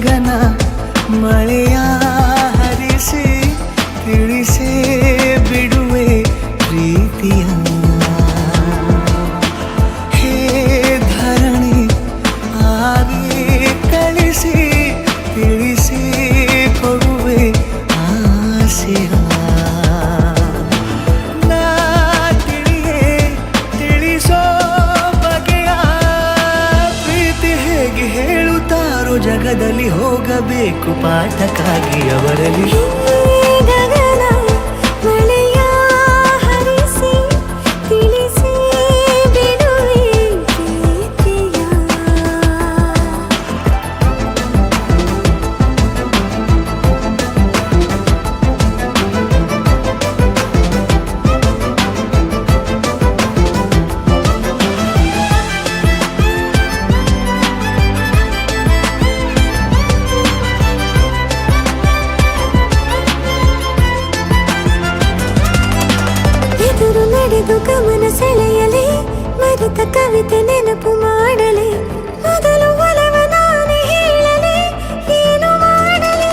ಗಗನ ಮಳೆಯ ಹರಿಸಿ ತಿಳಿಸೇ ಬಿಡುವೆ ಪ್ರೀತಿಯ ಹೇ ಧರಣಿ ಆಗಿ ಕಳಿಸಿ ತಿಳಿಸಿ ಕೊಡುವೆ ಆಸೆಯ ಜಗದಲ್ಲಿ ಹೋಗಬೇಕು ಪಾಠಕ್ಕಾಗಿ ಅವರಲ್ಲಿ ಗಗನ ಮಳೆಯ ಹರಿಸಿ ತಿಳಿಸಿ ಬಿಡುವೆ ಪ್ರೀತಿಯ ಎದುರು ನಡೆದು ಗಮನ ಸೆಳೆಯಲಿ ಮರೆತ ಕವಿತೆ ನೆನಪು ಮಾಡಲಿ ಮೊದಲು ಒಲವ ನಾನೇ ಹೇಳಲಿ ಏನು ಮಾಡಲಿ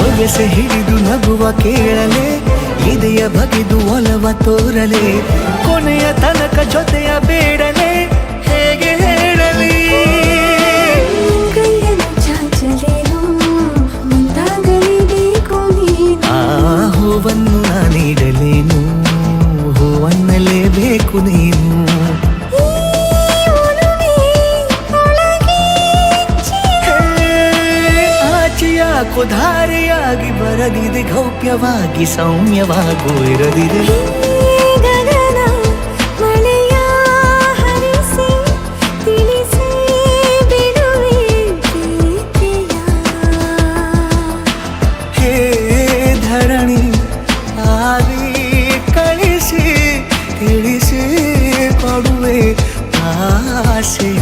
ಬಯಸೆ ಹಿಡಿದು ನಗುವ ಕೇಳಲೆ ಇದೆಯ ಬಗೆದು ಒಲವ ತೋರಲೆ ಕೊನೆಯ ತನಕ ಜೊತೆಯ ಬೇಡಲೆ ಹೇಗೆ ಹೇಳಲಿ ಕೈಯನ್ನು ಚಾಚಲೇನು ಮುಂದಾಗಲೇಬೇಕು ನೀನು ಆ ಹೂವನ್ನು ನೀಡಲೇನು ಹೂವನ್ನಲೇಬೇಕು ನೀನು ಆಚೆಯಾಕೋ ಧಾರೆಯಾಗಿ ಬರದಿದೆ ಗೌಪ್ಯವಾಗಿ ಸೌಮ್ಯವಾಗೂ ಇರದಿದೆ ಗಗನ ಮಳೆಯ ಹರಿಸಿ ತಿಳಿಸಿ ಬಿಡುವೆ ಪ್ರೀತಿಯ ಹೇ ಧರಣಿ ಆಗಿ ಕಳಿಸಿ ತಿಳಿಸಿ ಕೊಡುವೆ ಆಸೆಯ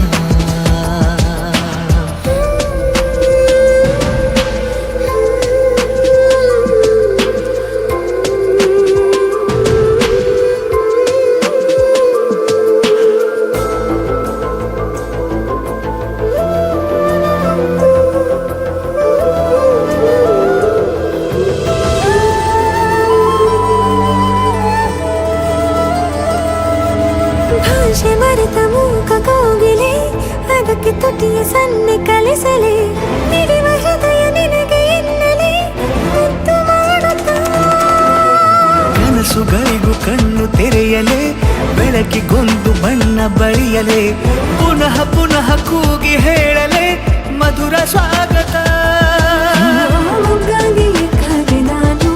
ಭಾಷೆ ಮರೆತ ಮೂಕ ಕೋಗಿಲೆ ಅದಕ್ಕೆ ತುಟಿಯ ಸನ್ನೆ ಕಲಿಸಲೆ ನಿಡಿವ ಹೃದಯ ನಿನಗೆ ಎನ್ನಲೆ ಮುದ್ದು ಮಾಡುತ್ತಾ ಕನಸುಗಳಿಗೂ ಕಣ್ಣು ತೆರೆಯಲೆ ಬೆಳಕಿಗೊಂದು ಬಣ್ಣ ಬಳಿಯಲೆ ಪುನಃ ಪುನಃ ಕೂಗಿ ಹೇಳಲೆ ಮಧುರ ಸ್ವಾಗತ ಮೊಗ್ಗಾಗಿ ಕಾದೆ ನಾನು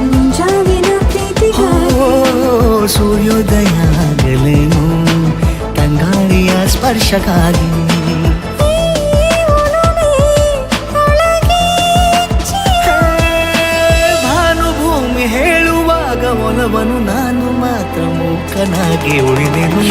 ಮುಂಜಾವಿನ ಪ್ರೀತಿಗಾಗಿ ಸೂರ್ಯೋದಯ ಆಗಲೇನು ತಂಗಾಳಿಯ ಸ್ಪರ್ಶಕ್ಕಾಗಿ ಭಾನುಭೂಮಿ ಹೇಳುವಾಗ ಒಲವನು ನಾನು ಮಾತ್ರ ಮೂಕನಾಗಿ ಉಳಿದೆನು